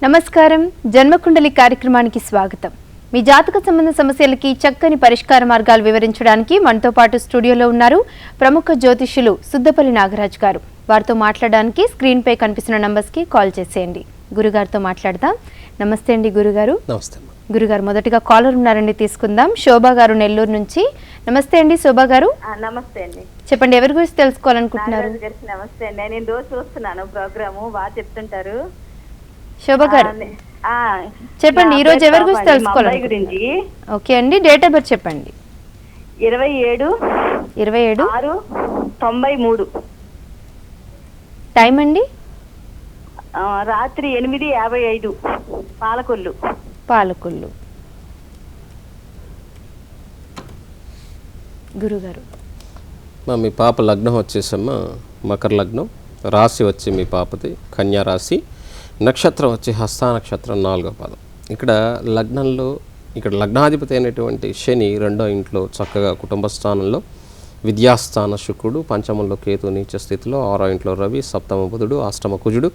నమస్కారం. జన్మకుండలి కార్యక్రమానికి స్వాగతం. మీ జాతక సంబంధ సమస్యలకి చక్కని పరిష్కార మార్గాలు వివరించడానికి మనతో పాటు స్టూడియోలో ఉన్నారు ప్రముఖ జ్యోతిష్యులు సుద్దపల్లి నాగరాజ్ గారు. వారితో మాట్లాడడానికి స్క్రీన్ పై కనిపిస్తున్న నంబర్స్ కి కాల్ చేసేయండి. గురుగారితో మాట్లాడదాం. నమస్తే అండి గురుగారు. నమస్తే గురుగారు. మొదటిగా కాలర్ ఉన్నారండి, తీసుకుందాం. శోభా గారు నెల్లూరు నుంచి. నమస్తే అండి శోభా గారు. నమస్తే అండి. చెప్పండి, ఎవరి గురించి తెలుసుకోవాలనుకుంటున్నారు? నమస్తే అండి, నేను రోజు చూస్తున్నాను ప్రోగ్రాము, బాగా చెప్తుంటారు. శోభా గారు చెప్పండి, ఈ రోజు ఎవరి గురించి తెలుసుకోవాలి గురించి? ఓకే అండి, డేట్ ఆఫ్ బర్త్ చెప్పండి. 27/6/93. టైం అండి? రాత్రి 8:55. పాలకొల్లు. గురుగారు, మీ పాప లగ్నం వచ్చేసమ్మా మకర లగ్నం, రాశి వచ్చి మీ పాపది కన్యా రాశి, నక్షత్రం వచ్చి హస్త నక్షత్రం 4వ పాదం. ఇక్కడ లగ్నంలో లగ్నాధిపతి అయినటువంటి శని 2వ ఇంట్లో చక్కగా కుటుంబ స్థానంలో, విద్యాస్థాన శుక్రుడు, పంచమంలో కేతు నీచ స్థితిలో, 6వ ఇంట్లో రవి, సప్తమ బుధుడు, అష్టమ కుజుడు,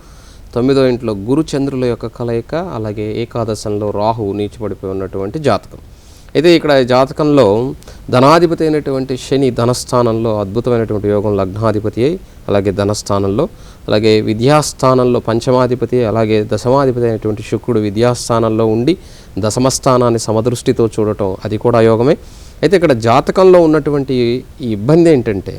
9వ ఇంట్లో గురు చంద్రుల యొక్క కలయిక, అలాగే ఏకాదశంలో రాహువు నీచపడిపోయి ఉన్నటువంటి జాతకం. అయితే ఇక్కడ జాతకంలో ధనాధిపతి అయినటువంటి శని ధనస్థానంలో అద్భుతమైనటువంటి యోగం లగ్నాధిపతి అయి, అలాగే ధనస్థానంలో, అలాగే విద్యాస్థానంలో పంచమాధిపతి, అలాగే దశమాధిపతి అయినటువంటి శుక్రుడు విద్యాస్థానంలో ఉండి దశమస్థానాన్ని సమదృష్టితో చూడటం, అది కూడా యోగమే. అయితే ఇక్కడ జాతకంలో ఉన్నటువంటి ఈ ఇబ్బంది ఏంటంటే,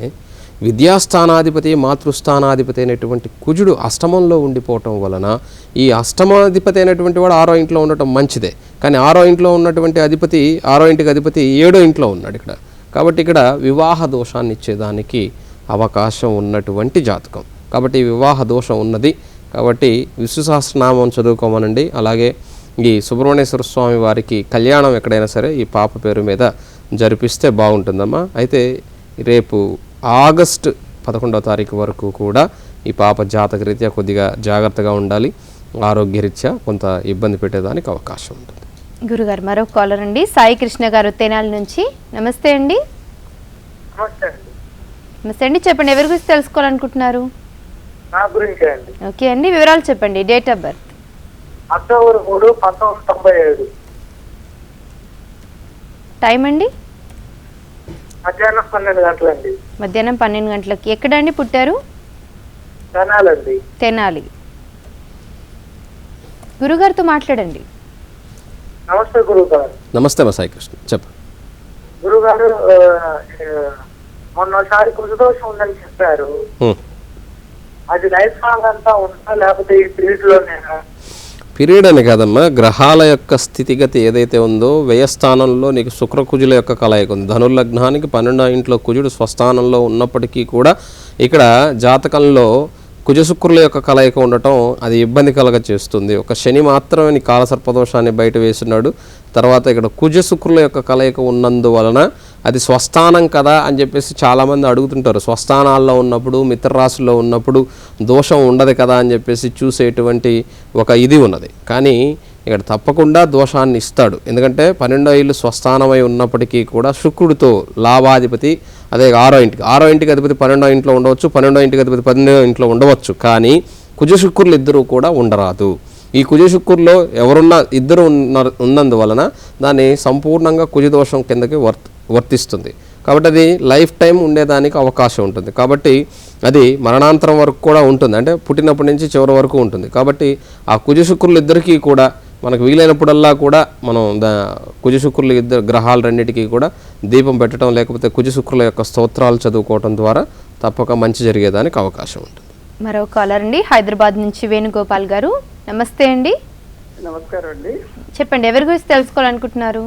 విద్యాస్థానాధిపతి మాతృస్థానాధిపతి అయినటువంటి కుజుడు అష్టమంలో ఉండిపోవటం వలన, ఈ అష్టమాధిపతి అయినటువంటి వాడు 6వ ఇంట్లో ఉండటం మంచిదే, కానీ 6వ ఇంట్లో ఉన్నటువంటి అధిపతి, 6వ ఇంటికి అధిపతి 7వ ఇంట్లో ఉన్నాడు ఇక్కడ. కాబట్టి ఇక్కడ వివాహ దోషాన్ని ఇచ్చేదానికి అవకాశం ఉన్నటువంటి జాతకం. కాబట్టి వివాహ దోషం ఉన్నది. కాబట్టి విష్ణు సహస్రనామం చదువుకోమనండి. అలాగే ఈ సుబ్రహ్మణ్యేశ్వర స్వామి వారికి కళ్యాణం ఎక్కడైనా సరే ఈ పాప పేరు మీద జరిపిస్తే బాగుంటుందమ్మా. అయితే రేపు ఆగస్టు 11వ తారీఖు వరకు కూడా ఈ పాప జాతక రీత్యా కొద్దిగా జాగ్రత్తగా ఉండాలి. ఆరోగ్యరీత్యా కొంత ఇబ్బంది పెట్టేదానికి అవకాశం ఉంటుంది. గురుగారు, మరో కాలర్ అండి, సాయి కృష్ణ గారు తెనాలి నుంచి. నమస్తే అండి. నమస్తే అండి, చెప్పండి, ఎవరి గురించి తెలుసుకోవాలనుకుంటున్నారు? ఓకే అండి, వివరాలు చెప్పండి. Date of birth? October 3, 1997. Time అండి? మధ్యాహ్నం 12 గంటలండి. మధ్యాహ్నం 12 గంటలకి. ఎక్కడండి పుట్టారు? తెనాలండి. తెనాలి. గురుగారితో మాట్లాడండి. నమస్తే గురుగారు. నమస్తే మా సాయి కృష్ణ, చెప్పండి. గురుగారు, మొన్నసారి కుజదోషం ఉందని చెప్పారు. అది లైఫ్ లాంగ్ అంతా ఉందా, లేకపోతే ఈ పీరియడ్ లోనేనా? పీరియడ్ అని కాదమ్మా, గ్రహాల యొక్క స్థితిగతి ఏదైతే ఉందో, వ్యయస్థానంలో నీకు శుక్రకుజుల యొక్క కలయిక ఉంది. ధనుర్లగ్నానికి 12వ ఇంట్లో కుజుడు స్వస్థానంలో ఉన్నప్పటికీ కూడా ఇక్కడ జాతకంలో కుజశుక్రుల యొక్క కలయిక ఉండటం అది ఇబ్బంది కలగ చేస్తుంది. ఒక శని మాత్రమే నీ కాలసర్పదోషాన్ని బయట వేసినాడు. తర్వాత ఇక్కడ కుజశుక్రుల యొక్క కలయిక ఉన్నందువలన అది స్వస్థానం కదా అని చెప్పేసి చాలామంది అడుగుతుంటారు. స్వస్థానాల్లో ఉన్నప్పుడు, మిత్రరాశుల్లో ఉన్నప్పుడు దోషం ఉండదు కదా అని చెప్పేసి చూసేటువంటి ఒక ఇది ఉన్నది. కానీ ఇక్కడ తప్పకుండా దోషాన్ని ఇస్తాడు. ఎందుకంటే 12వ ఇల్లు స్వస్థానమై ఉన్నప్పటికీ కూడా శుక్రుడితో లాభాధిపతి, అదే 6వ ఇంటికి అధిపతి 12వ ఇంట్లో ఉండవచ్చు, 12వ ఇంటికి అధిపతి 12వ ఇంట్లో ఉండవచ్చు, కానీ కుజశుక్రులు ఇద్దరు కూడా ఉండరాదు. ఈ కుజశుక్రుల్లో ఎవరున్నా ఇద్దరు ఉన్నందువలన దాన్ని సంపూర్ణంగా కుజదోషం కిందకి వర్తిస్తుంది. కాబట్టి అది లైఫ్ టైం ఉండేదానికి అవకాశం ఉంటుంది. కాబట్టి అది మరణాంతరం వరకు కూడా ఉంటుంది, అంటే పుట్టినప్పటి నుంచి చివరి వరకు ఉంటుంది. కాబట్టి ఆ కుజశుక్రులు ఇద్దరికీ కూడా మనకు వీలైనప్పుడల్లా కూడా మనం కుజశుక్రులు ఇద్దరు గ్రహాలు రెండింటికి కూడా దీపం పెట్టడం, లేకపోతే కుజశుక్రుల యొక్క స్తోత్రాలు చదువుకోవడం ద్వారా తప్పక మంచి జరిగేదానికి అవకాశం ఉంటుంది. మరో కాలర్ అండి, హైదరాబాద్ నుంచి వేణుగోపాల్ గారు. నమస్తే అండి. నమస్కారం అండి. చెప్పండి, ఎవరి గురించి తెలుసుకోవాలనుకుంటున్నారు?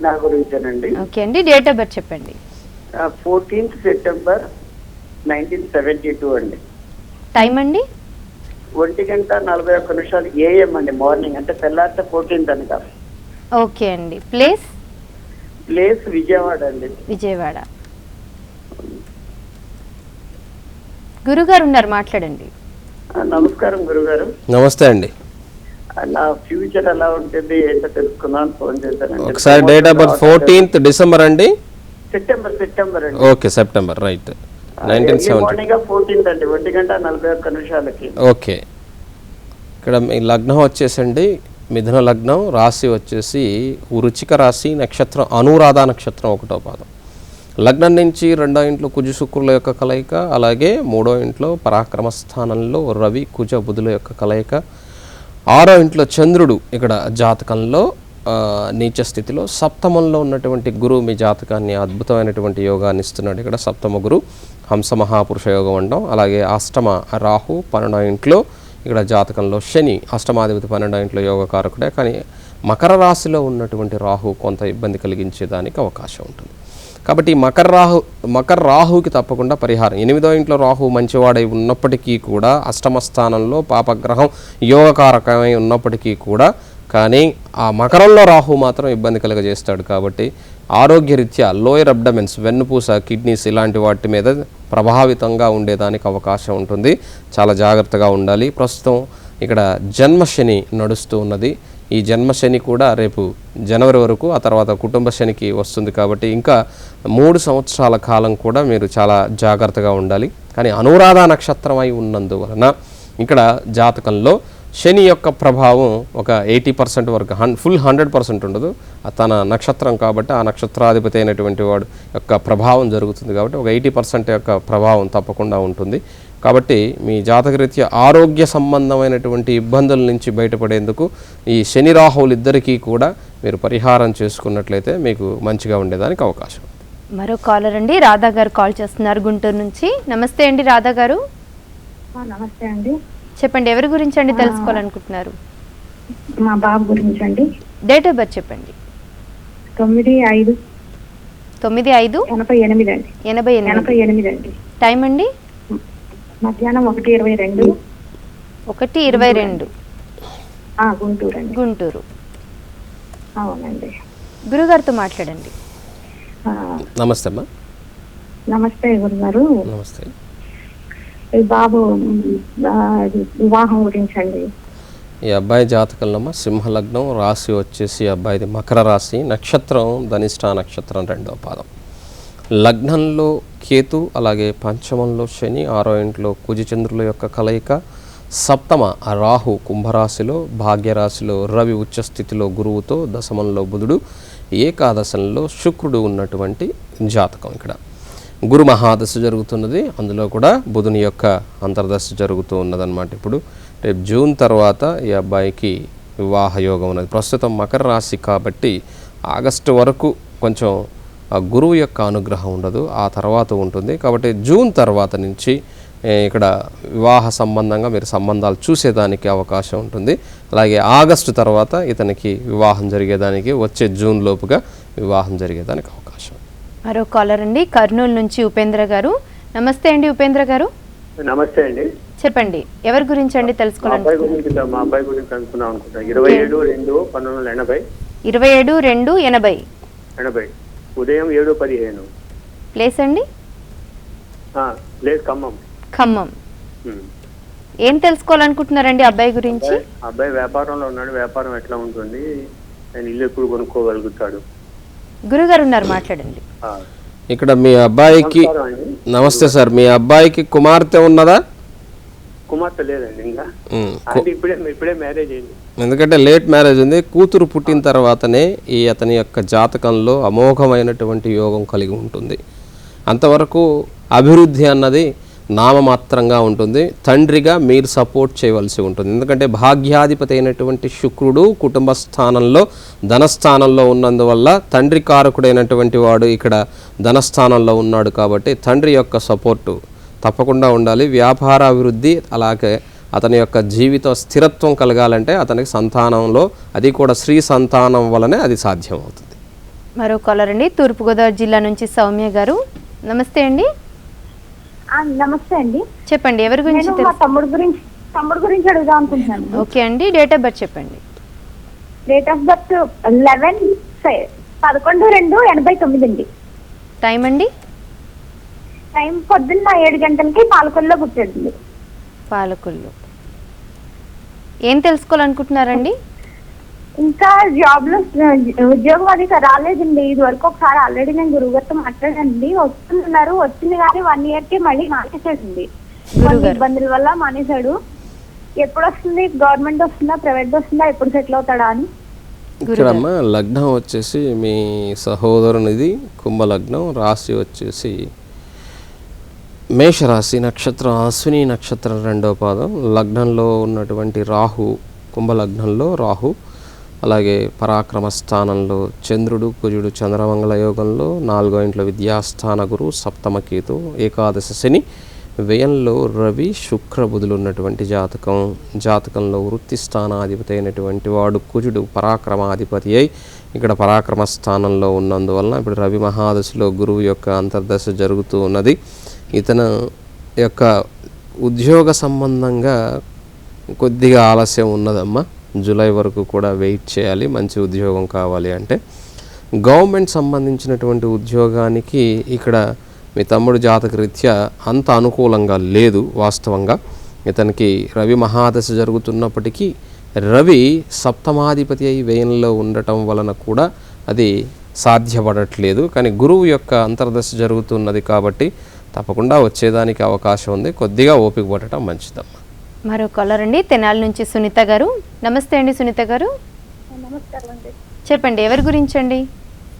నా గురించేనండి. ఓకే అండి, డేట్ ఆఫ్ బర్త్ చెప్పండి. 14th September 1972 అండి. టైం అండి? 1:41 AM అండి, మార్నింగ్, అంటే తెల్లారితే 14th అని కాదు. ఓకే అండి. ప్లేస్? విజయవాడ అండి. విజయవాడ. గురుగారు ఉన్నారు, మాట్లాడండి. నమస్కారం గురుగారు. నమస్తే అండి. నా ఫ్యూచర్ ఎలా ఉంటుంది ఏంటో తెలుసుకుందాం ఫోన్ చేశాను. ఒకసారి date of birth 14th December అండి. సెప్టెంబర్ అండి. Okay, September, right. 1970. 14th అండి, 1:41. ఓకే. ఇక్కడ మీ లగ్నం వచ్చేసండి మిథున లగ్నం, రాశి వచ్చేసి వృచ్చిక రాశి, నక్షత్రం అనురాధ నక్షత్రం 1వ పాదం. లగ్నం నుంచి 2వ ఇంట్లో కుజ శుక్రుల యొక్క కలయిక, అలాగే 3వ ఇంట్లో పరాక్రమ స్థానంలో రవి కుజ బుధుల యొక్క కలయిక, 6వ ఇంట్లో చంద్రుడు ఇక్కడ జాతకంలో నీచ స్థితిలో, సప్తమంలో ఉన్నటువంటి గురువు మీ జాతకాన్ని అద్భుతమైనటువంటి యోగాన్ని ఇస్తున్నాడు. ఇక్కడ సప్తమ గురు హంస మహాపురుష యోగం అంటాం. అలాగే అష్టమ రాహు 12వ ఇంట్లో, ఇక్కడ జాతకంలో శని అష్టమాధిపతి 12వ ఇంట్లో యోగకారకుడే. కానీ మకర రాశిలో ఉన్నటువంటి రాహు కొంత ఇబ్బంది కలిగించేదానికి అవకాశం ఉంటుంది. కాబట్టి మకర రాహుకి తప్పకుండా పరిహారం. 8వ ఇంట్లో రాహు మంచివాడై ఉన్నప్పటికీ కూడా, అష్టమ స్థానంలో పాపగ్రహం యోగకారకమై ఉన్నప్పటికీ కూడా, కానీ ఆ మకరంలో రాహు మాత్రం ఇబ్బంది కలుగజేస్తాడు. కాబట్టి ఆరోగ్యరీత్యా లోయర్ అబ్డమెన్స్, వెన్నుపూస, కిడ్నీస్ ఇలాంటి వాటి మీద ప్రభావితంగా ఉండేదానికి అవకాశం ఉంటుంది. చాలా జాగ్రత్తగా ఉండాలి. ప్రస్తుతం ఇక్కడ జన్మశని నడుస్తూ ఉన్నది. ఈ జన్మశని కూడా రేపు జనవరి వరకు, ఆ తర్వాత కుటుంబ శనికి వస్తుంది. కాబట్టి ఇంకా 3 సంవత్సరాల కాలం కూడా మీరు చాలా జాగ్రత్తగా ఉండాలి. కానీ అనురాధ నక్షత్రం అయి ఉన్నందువలన ఇక్కడ జాతకంలో శని యొక్క ప్రభావం ఒక 80% వరకు, ఫుల్ 100% ఉండదు. తన నక్షత్రం కాబట్టి ఆ నక్షత్రాధిపతి అయినటువంటి వాడు యొక్క ప్రభావం జరుగుతుంది. కాబట్టి ఒక 80% యొక్క ప్రభావం తప్పకుండా ఉంటుంది. కాబట్టి మీ జాతకరీత్యా ఆరోగ్య సంబంధమైనటువంటి ఇబ్బందుల నుంచి బయటపడేందుకు ఈ శని రాహువులు ఇద్దరికీ కూడా మీరు పరిహారం చేసుకున్నట్లయితే మీకు మంచిగా ఉండేదానికి అవకాశం. మరో కాలర్ అండి, రాధా గారు కాల్ చేస్తున్నారు గుంటూరు నుంచి. నమస్తే అండి రాధా గారు. నమస్తే అండి. చెప్పండి, ఎవరి గురించి అండి తెలుసుకోవాలనుకుంటున్నారు? మా బాబు గురించి అండి. డేట్ ఆఫ్ బర్త్ చెప్పండి. 9/5/88 అండి. 88 అండి. టైం అండి? మధ్యాహ్నం 1:22. 1:22 గుంటూరు అండి. గుంటూరు. అవునండి. గురుగారితో మాట్లాడండి. నమస్తే అమ్మా. నమస్తే గురుగారు. నమస్తే. ఈ బాబు వివాహం గురించి అండి. ఈ అబ్బాయి జాతకంలో సింహలగ్నం, రాశి వచ్చేసి అబ్బాయిది మకర రాశి, నక్షత్రం ధనిష్ట నక్షత్రం 2వ పాదం. లగ్నంలో కేతు, అలాగే పంచమంలో శని, 6వ ఇంట్లో కుజచంద్రుల యొక్క కలయిక, సప్తమ రాహు కుంభరాశిలో, భాగ్యరాశిలో రవి ఉచ్చస్థితిలో గురువుతో, దశమంలో బుధుడు, ఏకాదశంలో శుక్రుడు ఉన్నటువంటి జాతకం. ఇక్కడ గురు మహాదశ జరుగుతున్నది, అందులో కూడా బుధుని యొక్క అంతర్దశ జరుగుతూ ఉన్నదన్నమాట. ఇప్పుడు రేపు జూన్ తర్వాత ఈ అబ్బాయికి వివాహ యోగం ఉన్నది. ప్రస్తుతం మకర రాశి కాబట్టి ఆగస్టు వరకు కొంచెం గురువు యొక్క అనుగ్రహం ఉండదు, ఆ తర్వాత ఉంటుంది. కాబట్టి జూన్ తర్వాత నుంచి ఇక్కడ వివాహ సంబంధంగా మీరు సంబంధాలు చూసేదానికి అవకాశం ఉంటుంది. అలాగే ఆగస్టు తర్వాత ఇతనికి వివాహం జరిగేదానికి, వచ్చే జూన్ లోపుగా వివాహం జరిగేదానికి అవకాశం. మరో కాలర్ అండి, కర్నూలు నుంచి ఉపేంద్ర గారు. నమస్తే అండి ఉపేంద్ర గారు. నమస్తే అండి. చెప్పండి, ఎవరి గురించి అండి తెలుసుకోవాలి? మా అబ్బాయి గురించి అనుకున్నాం అనుకుంటా. 27/2/1980. 27/2/80. ఉదయం 7:15. ప్లేస్ అండి? ప్లేస్ ఖమ్మం. ఖమ్మం. ఏం తెలుసుకోవాలనుకుంటున్నారండి అబ్బాయి గురించి? అబ్బాయి వ్యాపారంలో ఉన్నాడు. వ్యాపారం ఎట్లా ఉంటుంది, ఆయన ఇల్లు ఎప్పుడు కొనుక్కోగలుగుతాడు? గురుగారు ఉన్నారు, మాట్లాడండి. ఇక్కడ మీ అబ్బాయికి నమస్తే సార్. మీ అబ్బాయికి కుమార్తె ఉన్నదా? కుమార్తె లేదండి ఇంకా. ఇప్పుడే మ్యారేజ్ అయింది. ఎందుకంటే లేట్ మ్యారేజ్ ఉంది. కూతురు పుట్టిన తర్వాతనే అతని యొక్క జాతకంలో అమోఘమైనటువంటి యోగం కలిగి ఉంటుంది. అంతవరకు అభివృద్ధి అన్నది నామమాత్రంగా ఉంటుంది. తండ్రిగా మీరు సపోర్ట్ చేయవలసి ఉంటుంది. ఎందుకంటే భాగ్యాధిపతి అయినటువంటి శుక్రుడు కుటుంబ స్థానంలో, ధనస్థానంలో ఉన్నందువల్ల తండ్రి కారకుడైనటువంటి వాడు ఇక్కడ ధనస్థానంలో ఉన్నాడు. కాబట్టి తండ్రి యొక్క సపోర్టు తప్పకుండా ఉండాలి. వ్యాపార అభివృద్ధి, అలాగే అతని యొక్క జీవిత స్థిరత్వం కలగాలంటే అతనికి సంతానంలో, అది కూడా స్త్రీ సంతానం వలనే అది సాధ్యమవుతుంది. మరో కాలర్ అండి, తూర్పుగోదావరి జిల్లా నుంచి సౌమ్య గారు. నమస్తే అండి. నమస్తే అండి. చెప్పండి, ఎవరి గురించి? తమ్ముడు గురించి అడుగుదాం అనుకుంటున్నాను. ఓకే అండి, డేట్ ఆఫ్ బర్త్ చెప్పండి. డేట్ ఆఫ్ బర్త్ 11/2/89 అండి. టైం అండి? టైం పొద్దున్న 7 గంటలకి పాలకొల్లో పుట్టాడు. పాలకొల్లు. ఏం తెలుసుకోవాలనుకుంటున్నారండి? ఇంకా జాబ్ లో ఉద్యోగం అది రాలేదండి. ఇది వరకు ఒకసారి ఆల్రెడీ నేను గురువుగారితో మాట్లాడండి, వస్తున్నారు. వచ్చింది కానీ 1 year కి మళ్ళీ మానేసాడండి. కొన్ని ఇబ్బందుల వల్ల మానేశాడు. ఎప్పుడు వస్తుంది? గవర్నమెంట్ వస్తుందా, ప్రైవేట్ వస్తుందా, ఎప్పుడు సెటిల్ అవుతాడా అని. ఇక్కడమ్మా లగ్నం వచ్చేసి మీ సహోదరునిది కుంభలగ్నం, రాశి వచ్చేసి మేషరాశి, నక్షత్రం అశ్విని నక్షత్రం 2వ పాదం. లగ్నంలో ఉన్నటువంటి రాహు, కుంభలగ్నంలో రాహు, అలాగే పరాక్రమ స్థానంలో చంద్రుడు, కుజుడు చంద్రమంగళ యోగంలో, 4వ ఇంట్లో విద్యాస్థాన గురు, సప్తమ కేతు, ఏకాదశ శని, వ్యయంలో రవి, శుక్ర బుధులు ఉన్నటువంటి జాతకం. జాతకంలో వృత్తి స్థానాధిపతి అయినటువంటి వాడు కుజుడు పరాక్రమాధిపతి అయి ఇక్కడ పరాక్రమ స్థానంలో ఉన్నందువలన ఇప్పుడు రవి మహాదశలో గురువు యొక్క అంతర్దశ జరుగుతూ ఉన్నది. ఇతను యొక్క ఉద్యోగ సంబంధంగా కొద్దిగా ఆలస్యం ఉన్నదమ్మా. జూలై వరకు కూడా వెయిట్ చేయాలి మంచి ఉద్యోగం కావాలి అంటే. గవర్నమెంట్ సంబంధించినటువంటి ఉద్యోగానికి ఇక్కడ మీ తమ్ముడు జాతక రీత్యా అంత అనుకూలంగా లేదు. వాస్తవంగా ఇతనికి రవి మహాదశ జరుగుతున్నప్పటికీ రవి సప్తమాధిపతి అయి వ్యయంలో ఉండటం వలన కూడా అది సాధ్యపడట్లేదు. కానీ గురువు యొక్క అంతర్దశ జరుగుతున్నది కాబట్టి తప్పకుండా వచ్చేదానికి అవకాశం ఉంది. కొద్దిగా ఓపిక పడటం మంచిదమ్మా. మరో కాలర్ అండి, తెనాలి నుంచి సునీత గారు. నమస్తే అండి సునీత గారు. నమస్కారం అండి. చెప్పండి, ఎవరి గురించి అండి?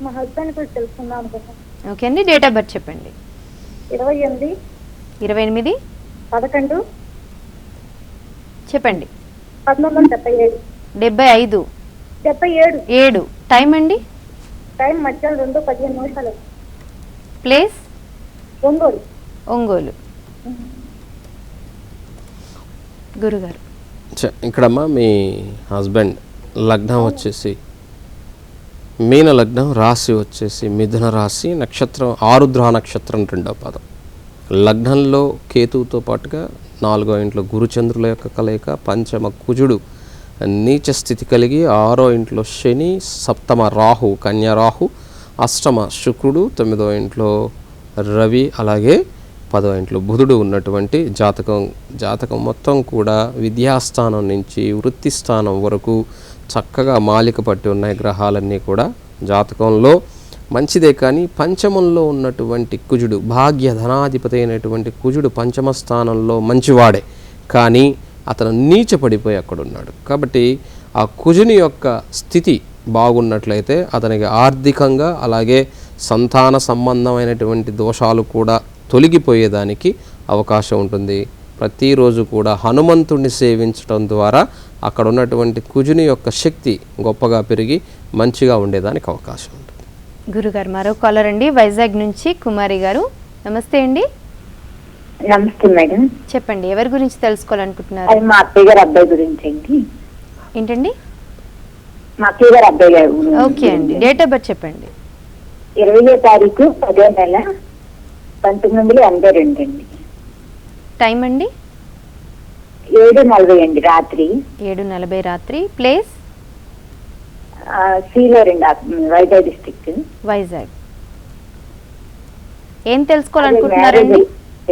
మా హస్బెండ్ కూడా తెలుసుకున్నాం కదా. ఓకే అండి, డేట్ ఆఫ్ బర్త్ చెప్పండి. 28 28 11 చెప్పండి. 1977 75 7 టైం అండి? టైం మధ్యాహ్నం 2:15 ప్లేస్ ఒంగోలు. ఒంగోలు. గురుగారు ఇక్కడమ్మా మీ హస్బెండ్ లగ్నం వచ్చేసి మీన లగ్నం, రాశి వచ్చేసి మిథున రాశి, నక్షత్రం ఆరుద్ర నక్షత్రం 2వ పాదం. లగ్నంలో కేతువుతో పాటుగా 4వ ఇంట్లో గురుచంద్రుల యొక్క కలయిక, పంచమ కుజుడు నీచ స్థితి కలిగి, 6వ ఇంట్లో శని, సప్తమ రాహు కన్యా రాహు, అష్టమ శుక్రుడు, 9వ ఇంట్లో రవి, అలాగే 10వ ఇంట్లో బుధుడు ఉన్నటువంటి జాతకం మొత్తం కూడా విద్యాస్థానం నుంచి వృత్తి స్థానం వరకు చక్కగా మాలిక పట్టి ఉన్నాయి గ్రహాలన్నీ కూడా. జాతకంలో మంచిదే. కానీ పంచమంలో ఉన్నటువంటి కుజుడు, భాగ్య ధనాధిపతి అయినటువంటి కుజుడు పంచమ స్థానంలో మంచివాడే, కానీ అతను నీచపడిపోయి అక్కడ ఉన్నాడు. కాబట్టి ఆ కుజుని యొక్క స్థితి బాగున్నట్లయితే అతనికి ఆర్థికంగా అలాగే సంతాన సంబంధమైనటువంటి దోషాలు కూడా తొలగిపోయేదానికి అవకాశం ఉంటుంది. ప్రతిరోజు కూడా హనుమంతుడిని సేవించడం ద్వారా అక్కడ ఉన్నటువంటి కుజుని యొక్క శక్తి గొప్పగా పెరిగి మంచిగా ఉండేదానికి అవకాశం ఉంటుంది. గురుగారు మరో కాలర్ అండి, వైజాగ్ నుంచి కుమారి గారు. నమస్తే అండి. నమస్తే మేడం. చెప్పండి, ఎవరి గురించి తెలుసుకోవాలనుకుంటున్నారు? అది మా అత్తయ్య గారు అబ్బాయి గురించి అండి. ఏంటండి? మా అత్తయ్య గారు అబ్బాయి గారు. ఓకే అండి, డేట్ ఆఫ్ బర్త్ చెప్పండి. 20వ తారీఖు 10వ నెల 1982 అండి. టైం అండి? 7:40 అండి రాత్రి. 7:40 రాత్రి. ప్లేస్ సీలర్ అండి, వైజాగ్ డిస్ట్రిక్ట్. వైజాగ్. ఏం తెలుసుకోవాలనుకుంటున్నారండి?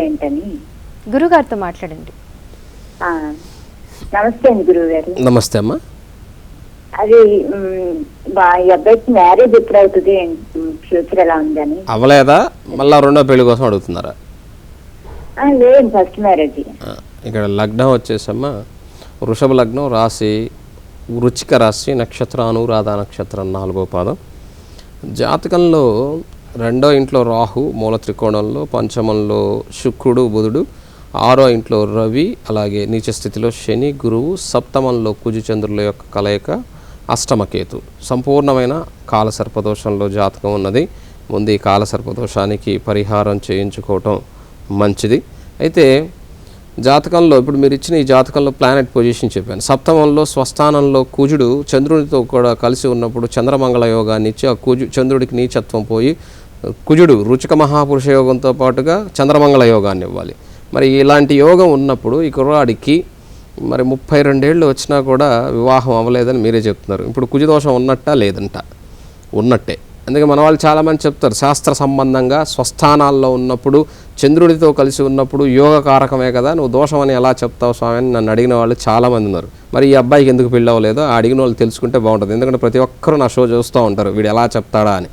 ఏంటని గురుగారితో మాట్లాడండి. నమస్తే అండి గురువు గారు. నమస్తే అమ్మా. అది ఈ అబ్బాయికి మ్యారేజ్ ఎప్పుడు అవుతుంది, ఫ్యూచర్ ఎలా ఉందని. అవ్వలేదా? మళ్ళీ 2వ పెళ్లి కోసం అడుగుతున్నారా? లేదు, ఫస్ట్ మ్యారేజ్. ఇక్కడ లగ్నం వచ్చేసమ్మా వృషభ లగ్నం, రాశి వృచ్చిక రాశి, నక్షత్రం అనురాధ నక్షత్రం 4వ పాదం. జాతకంలో 2వ ఇంట్లో రాహు మూల త్రికోణంలో, పంచమంలో శుక్రుడు బుధుడు, 6వ ఇంట్లో రవి, అలాగే నీచ స్థితిలో శని గురువు, సప్తమంలో కుజు చంద్రుల యొక్క కలయిక, అష్టమకేతు. సంపూర్ణమైన కాలసర్పదోషంలో జాతకం ఉన్నది. ముందు ఈ కాలసర్పదోషానికి పరిహారం చేయించుకోవటం మంచిది. అయితే జాతకంలో ఇప్పుడు మీరు ఇచ్చిన ఈ జాతకంలో ప్లానెట్ పొజిషన్ చెప్పాను. సప్తమంలో స్వస్థానంలో కుజుడు చంద్రునితో కూడా కలిసి ఉన్నప్పుడు చంద్రమంగళ యోగాన్ని ఇచ్చి ఆ చంద్రుడికి నీచత్వం పోయి కుజుడు రుచిక మహాపురుష యోగంతో పాటుగా చంద్రమంగళ యోగాన్ని ఇవ్వాలి. మరి ఇలాంటి యోగం ఉన్నప్పుడు ఈ కుర్రాడికి మరి 32 ఏళ్ళు వచ్చినా కూడా వివాహం అవ్వలేదని మీరే చెప్తున్నారు. ఇప్పుడు కుజదోషం ఉన్నట్టా లేదంట? ఉన్నట్టే. అందుకే మన వాళ్ళు చాలామంది చెప్తారు శాస్త్ర సంబంధంగా స్వస్థానాల్లో ఉన్నప్పుడు చంద్రుడితో కలిసి ఉన్నప్పుడు యోగ కారకమే కదా, నువ్వు దోషం అని ఎలా చెప్తావు స్వామి అని నన్ను అడిగిన వాళ్ళు చాలామంది ఉన్నారు. మరి ఈ అబ్బాయికి ఎందుకు పెళ్ళి అవ్వలేదో ఆ అడిగిన వాళ్ళు తెలుసుకుంటే బాగుంటుంది. ఎందుకంటే ప్రతి ఒక్కరూ నా షో చూస్తూ ఉంటారు వీడు ఎలా చెప్తాడా అని.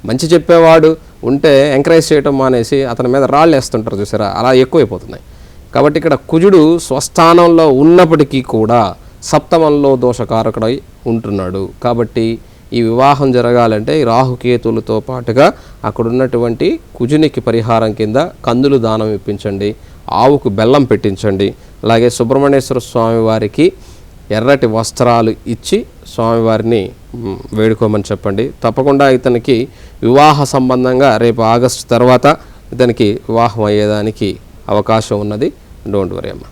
మంచి చెప్పేవాడు ఉంటే ఎంకరేజ్ చేయటం మానేసి అతని మీద రాళ్ళు వేస్తుంటారు చూసారా, అలా ఎక్కువైపోతున్నాయి. కాబట్టి ఇక్కడ కుజుడు స్వస్థానంలో ఉన్నప్పటికీ కూడా సప్తమంలో దోషకారకుడై ఉంటున్నాడు. కాబట్టి ఈ వివాహం జరగాలంటే ఈ రాహుకేతులతో పాటుగా అక్కడ ఉన్నటువంటి కుజునికి పరిహారం కింద కందులు దానం ఇప్పించండి, ఆవుకు బెల్లం పెట్టించండి. అలాగే సుబ్రహ్మణ్యేశ్వర స్వామి వారికి ఎర్రటి వస్త్రాలు ఇచ్చి స్వామివారిని వేడుకోమని చెప్పండి. తప్పకుండా ఇతనికి వివాహ సంబంధంగా రేపు ఆగస్టు తర్వాత ఇతనికి వివాహం అయ్యేదానికి అవకాశం ఉన్నది. డోంట్ వరీ అమ్మ.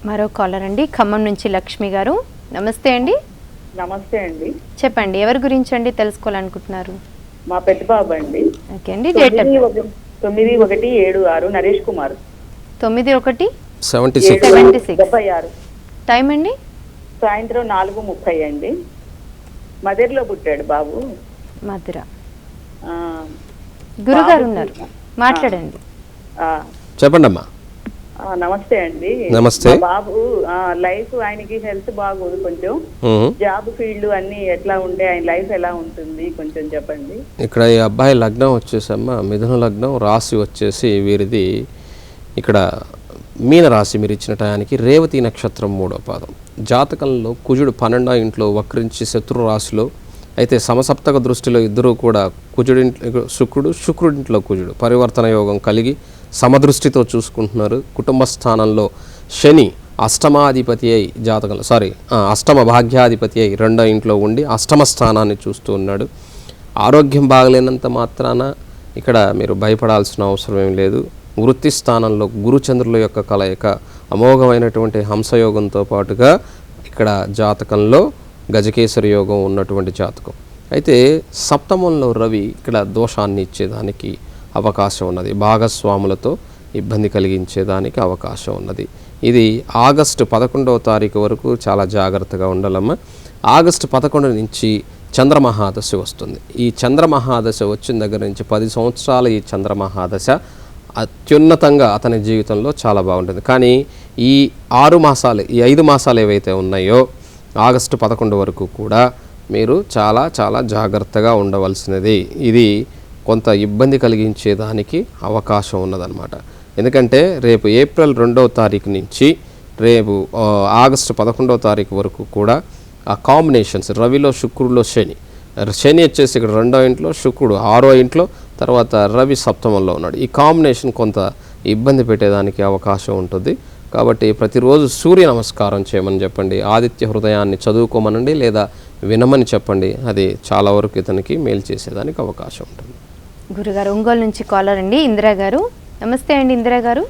మరో కాలర్ అండి, ఖమ్మం నుంచి లక్ష్మి గారు. నమస్తే అండి. నమస్తే అండి. చెప్పండి, ఎవరి గురించి అండి తెలుసుకోవాలనుకుంటున్నారు? మా పెద్ద బాబు అండి. ఓకే అండి. డేట్ 9176 నరేష్ కుమార్. 9176 టైం అండి? సాయంత్రం 4:30 అండి. మదిరలో పుట్టాడు బాబు. మధుర. గురుగారు ఉన్నారు, మాట్లాడండి. చెప్పండి అమ్మా. నమస్తే అండి. నమస్తే. బాబు లైఫ్, ఆయనకి హెల్త్ బాగోదు, కొంచెం జాబ్ ఫీల్డ్ అన్ని ఎట్లా ఉంటే ఆయన లైఫ్ ఎలా ఉంటుంది కొంచెం చెప్పండి. ఇక్కడ ఈ అబ్బాయి లగ్నం వచ్చేసమ్మా మిథున లగ్నం, రాశి వచ్చేసి వీరిది ఇక్కడ మీన రాశి. మీరు ఇచ్చిన టయానికి రేవతి నక్షత్రం 3వ పాదం. జాతకంలో కుజుడు 12వ ఇంట్లో వక్రించి శత్రు రాశిలో, అయితే సమసప్తక దృష్టిలో ఇద్దరూ కూడా కుజుడింట్లో శుక్రుడింట్లో కుజుడు పరివర్తన యోగం కలిగి సమదృష్టితో చూసుకుంటున్నారు. కుటుంబ స్థానంలో శని అష్టమాధిపతి అయి అష్టమ భాగ్యాధిపతి అయి 2వ ఇంట్లో ఉండి అష్టమ స్థానాన్ని చూస్తూ ఉన్నాడు. ఆరోగ్యం బాగలేనంత మాత్రాన ఇక్కడ మీరు భయపడాల్సిన అవసరం ఏం లేదు. వృత్తి స్థానంలో గురుచంద్రుల యొక్క కలయిక అమోఘమైనటువంటి హంసయోగంతో పాటుగా ఇక్కడ జాతకంలో గజకేసరి యోగం ఉన్నటువంటి జాతకం. అయితే సప్తమంలో రవి ఇక్కడ దోషాన్ని ఇచ్చేదానికి అవకాశం ఉన్నది, భాగస్వాములతో ఇబ్బంది కలిగించేదానికి అవకాశం ఉన్నది. ఇది ఆగస్టు 11వ తారీఖు వరకు చాలా జాగ్రత్తగా ఉండాలమ్మా. ఆగస్టు 11 నుంచి చంద్రమహాదశ వస్తుంది. ఈ చంద్రమహాదశ వచ్చిన దగ్గర నుంచి 10 సంవత్సరాల ఈ చంద్రమహాదశ అత్యున్నతంగా అతని జీవితంలో చాలా బాగుంటుంది. కానీ ఈ 6 మాసాలు, ఈ 5 మాసాలు ఏవైతే ఉన్నాయో ఆగస్టు 11 వరకు కూడా మీరు చాలా చాలా జాగ్రత్తగా ఉండవలసినది. ఇది కొంత ఇబ్బంది కలిగించేదానికి అవకాశం ఉన్నదన్నమాట. ఎందుకంటే రేపు ఏప్రిల్ 2వ తారీఖు నుంచి రేపు ఆగస్టు 11వ తారీఖు వరకు కూడా ఆ కాంబినేషన్స్ రవిలో శుక్రుడిలో శని వచ్చేసి ఇక్కడ 2వ ఇంట్లో, శుక్రుడు 6వ ఇంట్లో, తర్వాత రవి సప్తమంలో ఉన్నాడు. ఈ కాంబినేషన్ కొంత ఇబ్బంది పెట్టేదానికి అవకాశం ఉంటుంది. కాబట్టి ప్రతిరోజు సూర్య నమస్కారం చేయమని చెప్పండి, ఆదిత్య హృదయాన్ని చదువుకోమనండి లేదా వినమని చెప్పండి. అది చాలా వరకు ఇతనికి మేలు చేసేదానికి అవకాశం ఉంటుంది. గురుగారు ఒంగోలు నుంచి కాలర్ అండి, ఇందిరా గారు. నమస్తే అండి ఇందిరా గారు.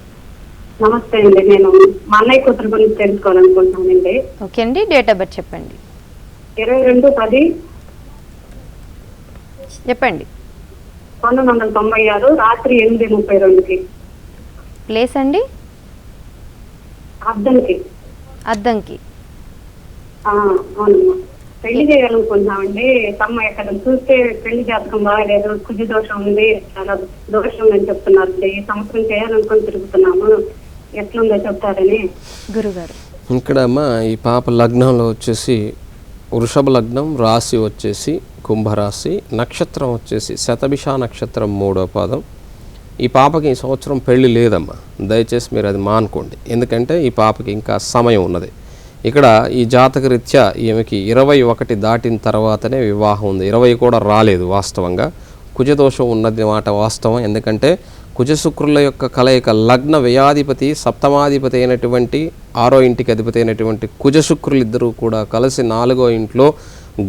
నమస్తే అండి, నేను మా అన్నయ్య కూతురు గురించి తెలుసుకోవాలనుకుంటున్నానండి. ఓకే అండి, డేట్ ఆఫ్ బర్త్ చెప్పండి. 22/10 చెప్పండి. 1996 రాత్రి 8:32కి. ప్లేస్ అండి? అద్దంకి. అవునమ్మా, పెళ్లి చేయాలనుకుంటున్నామండి. అమ్మాయి ఎక్కడ చూస్తే పెళ్లి జాతకం బాగాలేదు, కుజి దోషం ఉంది, చాలా దోషం అని చెప్తున్నారు. ఈ సంవత్సరం చేయాలనుకుని తిరుగుతున్నాము, ఎట్లుందో చెప్తారని. గురుగారు ఇక్కడ అమ్మా ఈ పాప లగ్నంలో వచ్చేసి వృషభ లగ్నం, రాశి వచ్చేసి కుంభరాశి, నక్షత్రం వచ్చేసి శతభిష నక్షత్రం 3వ పాదం. ఈ పాపకి ఈ సంవత్సరం పెళ్లి లేదమ్మా, దయచేసి మీరు అది మానుకోండి. ఎందుకంటే ఈ పాపకి ఇంకా సమయం ఉన్నది. ఇక్కడ ఈ జాతక రీత్యా ఈమెకి 21 దాటిన తర్వాతనే వివాహం ఉంది. 20 కూడా రాలేదు వాస్తవంగా. కుజదోషం ఉన్నది మాట వాస్తవం. ఎందుకంటే కుజశుక్రుల యొక్క కలయిక లగ్న వ్యయాధిపతి సప్తమాధిపతి అయినటువంటి 6వ ఇంటికి అధిపతి అయినటువంటి కుజశుక్రులు ఇద్దరూ కూడా కలిసి 4వ ఇంట్లో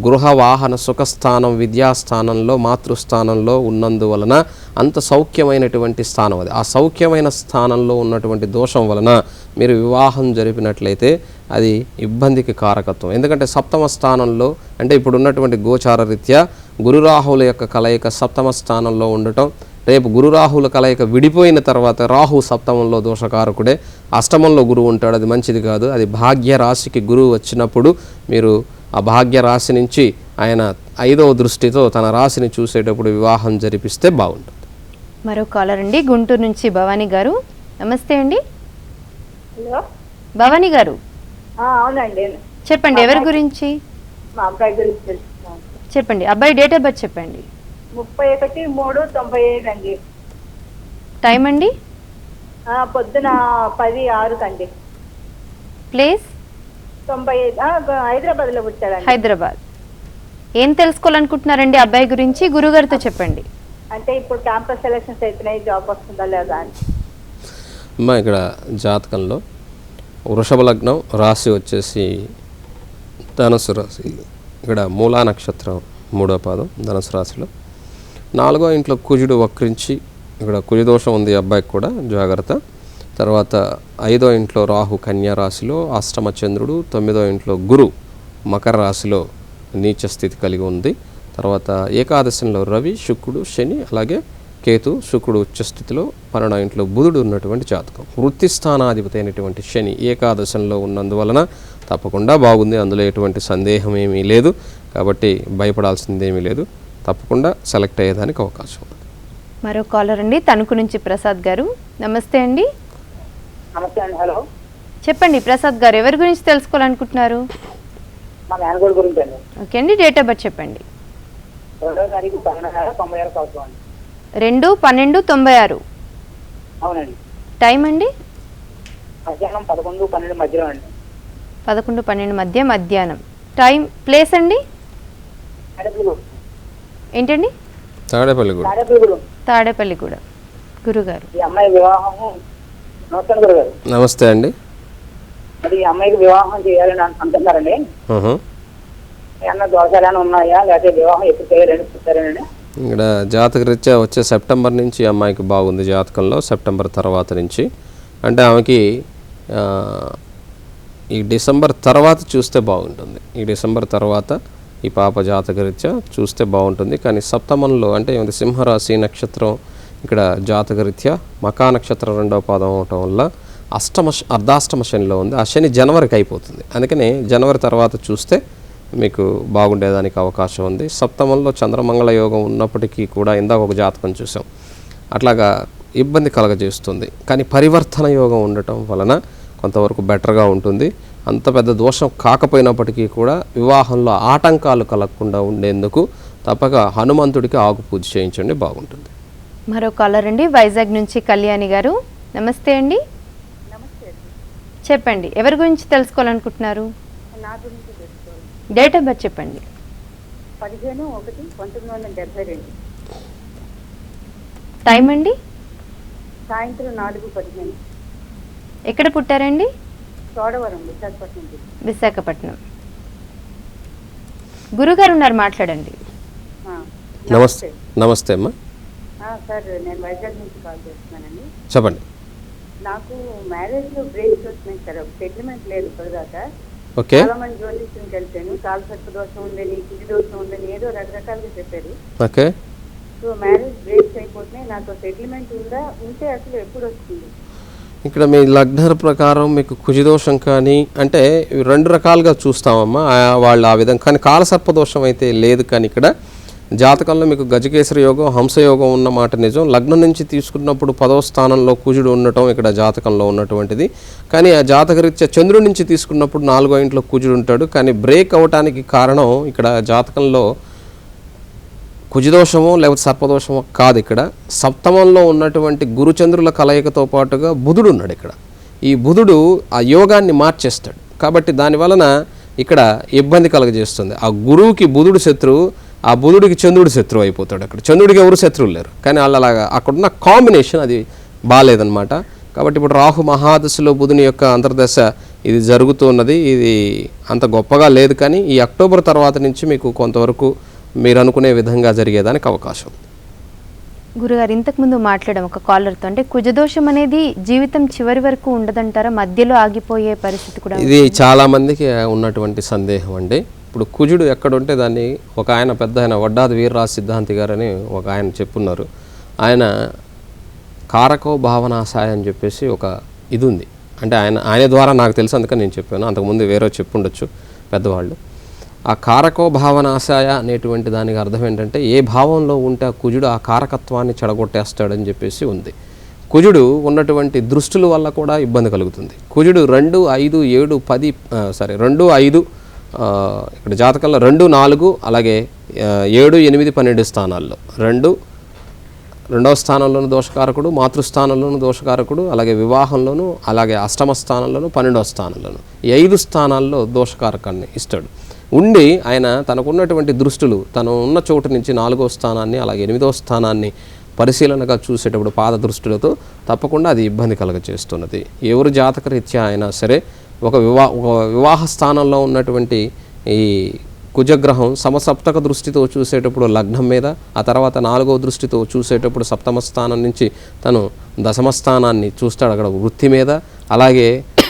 గృహ వాహన సుఖస్థానం విద్యాస్థానంలో మాతృస్థానంలో ఉన్నందువలన అంత సౌఖ్యమైనటువంటి స్థానం అది. ఆ సౌఖ్యమైన స్థానంలో ఉన్నటువంటి దోషం వలన మీరు వివాహం జరిపినట్లయితే అది ఇబ్బందికి కారకత్వం. ఎందుకంటే సప్తమ స్థానంలో అంటే ఇప్పుడు ఉన్నటువంటి గోచార రీత్యా గురురాహుల యొక్క కలయిక సప్తమ స్థానంలో ఉండటం, రేపు గురురాహుల కలయిక విడిపోయిన తర్వాత రాహు సప్తమంలో దోషకారకుడే, అష్టమంలో గురువు ఉంటాడు, అది మంచిది కాదు. అది భాగ్య రాశికి గురువు వచ్చినప్పుడు మీరు ఆ భాగ్య రాశి నుంచి ఆయన 5వ దృష్టితో తన రాశిని చూసేటప్పుడు వివాహం జరిపిస్తే బాగుంటుంది. మరో కాలర్ అండి, గుంటూరు నుంచి భవానీ గారు. నమస్తే అండి. హలో భవానీ గారు అవునండి. చెప్పండి, ఎవరి గురించి? మా అబ్బాయి గురించి తెలుసుకున్నాను. చెప్పండి. అబ్బాయి డేట్ ఆఫ్ బర్త్ చెప్పండి. 31/3/95 అండి. టైం అండి? పొద్దున 10:06 కండి. ప్లేస్ 95 హైదరాబాద్ లో పుట్టాడండి. హైదరాబాద్. ఏం తెలుసుకోవాలనుకుంటున్నారండి అబ్బాయి గురించి? గురుగారితో చెప్పండి. అంటే ఇప్పుడు క్యాంపస్ సెలక్షన్స్ అయిపోయినాయి, జాబ్ వస్తుందా లేదా అని. అమ్మా ఇక్కడ జాతకంలో వృషభ లగ్నం, రాశి వచ్చేసి ధనుసు రాశి. ఇక్కడ మూలా నక్షత్రం 3వ పాదం ధనుసు రాశిలో. 4వ ఇంట్లో కుజుడు వక్రించి ఇక్కడ కుజదోషం ఉంది అబ్బాయికి కూడా, జాగ్రత్త. తర్వాత 5వ ఇంట్లో రాహు కన్యా రాశిలో, అష్టమ చంద్రుడు. 9వ ఇంట్లో గురు మకర రాశిలో నీచ స్థితి కలిగి ఉంది. తర్వాత ఏకాదశంలో రవి, శుక్రుడు, శని, అలాగే కేతు. శుక్రుడు ఉచ్చస్థితిలో, 12వ ఇంట్లో బుధుడు ఉన్నటువంటి జాతకం. వృత్తి స్థానాధిపతి అయినటువంటి శని ఏకాదశంలో ఉన్నందువలన తప్పకుండా బాగుంది, అందులో ఎటువంటి సందేహం ఏమీ లేదు. కాబట్టి భయపడాల్సిందేమీ లేదు, తప్పకుండా సెలెక్ట్ అయ్యేదానికి అవకాశం ఉంది. మరో కాలర్ అండి, తణుకు నుంచి ప్రసాద్ గారు. నమస్తే అండి. నమస్తే అండి. హలో, చెప్పండి ప్రసాద్ గారు, ఎవరి గురించి తెలుసుకోవాలనుకుంటున్నారు? మా మేనగోడు గురించి అండి. ఓకే అండి, డేట్ ఆఫ్ బర్త్ చెప్పండి. 2వ తారీఖు 96 సంవత్సరం అండి. 2/12/96. అవునండి. టైం అండి? మధ్యాహ్నం 11-12 మధ్యలో అండి. 11-12 మధ్య మధ్యాహ్నం. టైం, ప్లేస్ అండి ఏంటండి? తాడేపల్లిగూడ. తాడేపల్లిగూడ. గురుగారు, ఈ అమ్మాయి వివాహము. నమస్తే గురుగారు. నమస్తే అండి. మరి ఈ అమ్మాయికి వివాహం చేయాలని అంటున్నారండి. ఏమన్నా దోషాలు ఉన్నాయా, లేకపోతే వివాహం ఎప్పుడు చేయాలని చెప్తారండి? ఇక్కడ జాతకరీత్యా వచ్చే సెప్టెంబర్ నుంచి అమ్మాయికి బాగుంది జాతకంలో, సెప్టెంబర్ తర్వాత నుంచి. అంటే ఆమెకి ఈ డిసెంబర్ తర్వాత చూస్తే బాగుంటుంది. ఈ డిసెంబర్ తర్వాత ఈ పాప జాతకరీత్యా చూస్తే బాగుంటుంది. కానీ సప్తమంలో అంటే సింహరాశి నక్షత్రం ఇక్కడ జాతకరీత్యా మకా నక్షత్రం 2వ పాదం అవటం వల్ల అర్ధాష్టమ శనిలో ఉంది. ఆ శని జనవరికి అయిపోతుంది, అందుకని జనవరి తర్వాత చూస్తే మీకు బాగుండేదానికి అవకాశం ఉంది. సప్తమంలో చంద్రమంగళ యోగం ఉన్నప్పటికీ కూడా ఇందాక ఒక జాతకం చూసాం, అట్లాగా ఇబ్బంది కలగజేస్తుంది. కానీ పరివర్తన యోగం ఉండటం వలన కొంతవరకు బెటర్గా ఉంటుంది. అంత పెద్ద దోషం కాకపోయినప్పటికీ కూడా వివాహంలో ఆటంకాలు కలగకుండా ఉండేందుకు తప్పక హనుమంతుడికి ఆకు పూజ చేయించండి, బాగుంటుంది. మరో కాలర్ అండి, వైజాగ్ నుంచి కళ్యాణి గారు. నమస్తే అండి. చెప్పండి, ఎవరి గురించి తెలుసుకోవాలనుకుంటున్నారు? నా గురించి తెలుసుకోవాలి. డేట్ ఆఫ్ బర్త్ చెప్పండి. 15/1/1972. టైం అండి? సాయంత్రం 4:15. ఎక్కడ పుట్టారండి? చోడవరం, విశాఖపట్నం. విశాఖపట్నం. గురుగారు ఉన్నారు, మాట్లాడండి. నమస్తే. నమస్తే అమ్మా. సార్, నేను వైజాగ్ నుంచి కాల్ చేస్తున్నానండి. చెప్పండి. నాకు మ్యారేజ్ లో బ్రేక్స్ వస్తున్నాయి సార్, సెటిల్మెంట్ లేదు ఇప్పటిదాకా. ఓకే. చాలా మంది జ్యోతిష్యం కలిపాను, కాలు సర్ప దోషం ఉందని, కుడి దోషం ఉందని, ఏదో రకరకాలుగా చెప్పారు. ఓకే. సో మ్యారేజ్ బ్రేక్స్ అయిపోతున్నాయి, నాకు సెటిల్మెంట్ ఉందా, ఉంటే అసలు ఎప్పుడు వస్తుంది? ఇక్కడ మీ లగ్న ప్రకారం మీకు కుజిదోషం కానీ అంటే 2 రకాలుగా చూస్తామమ్మా వాళ్ళు ఆ విధంగా. కానీ కాలసర్పదోషం అయితే లేదు. కానీ ఇక్కడ జాతకంలో మీకు గజకేసరి యోగం, హంసయోగం ఉన్న మాట నిజం. లగ్నం నుంచి తీసుకున్నప్పుడు 10వ స్థానంలో కుజుడు ఉండటం ఇక్కడ జాతకంలో ఉన్నటువంటిది. కానీ ఆ జాతకరీత్యా చంద్రుడి నుంచి తీసుకున్నప్పుడు 4వ ఇంట్లో కుజుడు ఉంటాడు. కానీ బ్రేక్ అవటానికి కారణం ఇక్కడ జాతకంలో కుజదోషమో లేకపోతే సర్పదోషమో కాదు. ఇక్కడ సప్తమంలో ఉన్నటువంటి గురుచంద్రుల కలయికతో పాటుగా బుధుడు ఉన్నాడు. ఇక్కడ ఈ బుధుడు ఆ యోగాన్ని మార్చేస్తాడు. కాబట్టి దానివలన ఇక్కడ ఇబ్బంది కలగజేస్తుంది. ఆ గురువుకి బుధుడు శత్రువు, ఆ బుధుడికి చంద్రుడు శత్రువు అయిపోతాడు. అక్కడ చంద్రుడికి ఎవరు శత్రువులు లేరు. కానీ అలాగా అక్కడున్న కాంబినేషన్ అది బాగాలేదనమాట. కాబట్టి ఇప్పుడు రాహు మహాదశలో బుధుని యొక్క అంతర్దశ ఇది జరుగుతూ ఉన్నది. ఇది అంత గొప్పగా లేదు. కానీ ఈ అక్టోబర్ తర్వాత నుంచి మీకు కొంతవరకు మీరు అనుకునే విధంగా జరిగేదానికి అవకాశం. గురుగారు, ఇంతకుముందు మాట్లాడాం ఒక కాలర్తో, అంటే కుజదోషం అనేది జీవితం చివరి వరకు ఉండదంటారా, మధ్యలో ఆగిపోయే పరిస్థితి కూడా? ఇది చాలామందికి ఉన్నటువంటి సందేహం అండి. ఇప్పుడు కుజుడు ఎక్కడుంటే దాన్ని ఒక ఆయన పెద్ద ఆయన వడ్డాది వీర్రాజు సిద్ధాంతి గారని ఒక ఆయన చెప్పున్నారు. ఆయన కారకో భావనాశాయ అని చెప్పేసి ఒక ఇది ఉంది. అంటే ఆయన ద్వారా నాకు తెలుసు, అందుకని నేను చెప్పాను. అంతకుముందు వేరే చెప్పుండొచ్చు పెద్దవాళ్ళు. ఆ కారకో భావనాశాయ అనేటువంటి దానికి అర్థం ఏంటంటే ఏ భావంలో ఉంటే ఆ కుజుడు ఆ కారకత్వాన్ని చెడగొట్టేస్తాడని చెప్పేసి ఉంది. కుజుడు ఉన్నటువంటి దృష్టుల వల్ల కూడా ఇబ్బంది కలుగుతుంది. కుజుడు 2, 5, 7, 10 2, 5 ఇక్కడ జాతకంలో 2, 4 అలాగే 7, 8, 12 స్థానాల్లో 2, రెండవ స్థానంలోను దోషకారకుడు, మాతృస్థానంలోను దోషకారకుడు, అలాగే వివాహంలోను, అలాగే అష్టమ స్థానంలోను, 12వ స్థానంలోను ఈ 5 స్థానాల్లో దోషకారకాన్ని ఇస్తాడు. ఉండి ఆయన తనకున్నటువంటి దృష్టులు తను ఉన్న చోటు నుంచి 4వ స్థానాన్ని అలాగే 8వ స్థానాన్ని పరిశీలనగా చూసేటప్పుడు పాద దృష్టిలతో తప్పకుండా అది ఇబ్బంది కలగచేస్తున్నది. ఎవరు జాతకరీత్యా అయినా సరే ఒక వివాహ స్థానంలో ఉన్నటువంటి ఈ కుజగ్రహం సమసప్తక దృష్టితో చూసేటప్పుడు లగ్నం మీద, ఆ తర్వాత 4వ దృష్టితో చూసేటప్పుడు సప్తమ స్థానం నుంచి తను దశమ స్థానాన్ని చూస్తాడు, అక్కడ వృత్తి మీద. అలాగే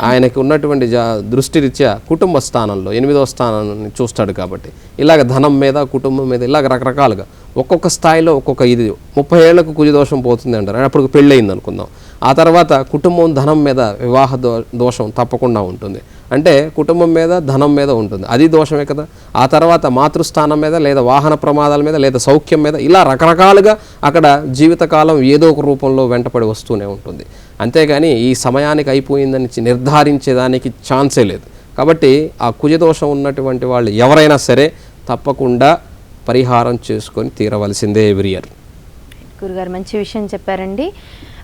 ఆయనకి ఉన్నటువంటి దృష్టిరీత్యా కుటుంబ స్థానంలో 8వ స్థానాన్ని చూస్తాడు. కాబట్టి ఇలాగ ధనం మీద, కుటుంబం మీద ఇలాగ రకరకాలుగా ఒక్కొక్క స్థాయిలో ఒక్కొక్క ఇది 30 ఏళ్లకు కుజదోషం పోతుంది అంటారు, అప్పుడు పెళ్ళయింది అనుకుందాం. ఆ తర్వాత కుటుంబం ధనం మీద వివాహ దోషం తప్పకుండా ఉంటుంది. అంటే కుటుంబం మీద ధనం మీద ఉంటుంది, అది దోషమే కదా. ఆ తర్వాత మాతృస్థానం మీద లేదా వాహన ప్రమాదాల మీద లేదా సౌఖ్యం మీద ఇలా రకరకాలుగా అక్కడ జీవితకాలం ఏదో ఒక రూపంలో వెంటపడి వస్తూనే ఉంటుంది. అంతేగాని ఈ సమయానికి అయిపోయిందని నిర్ధారించేదానికి ఛాన్సే లేదు. కాబట్టి ఆ కుజదోషం ఉన్నటువంటి వాళ్ళు ఎవరైనా సరే తప్పకుండా పరిహారం చేసుకొని తీరవలసిందే ఎవ్రీ ఇయర్. గురుగారు మంచి విషయం చెప్పారండి.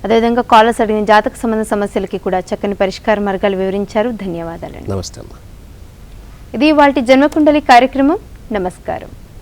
అదేవిధంగా కాలర్స్ అడిగిన జాతక సంబంధ సమస్యలకి కూడా చక్కని పరిష్కార మార్గాలు వివరించారు. ధన్యవాదాలండి. నమస్తే అమ్మా. ఇది ఇవాల్టి జన్మకుండలి కార్యక్రమం. నమస్కారం.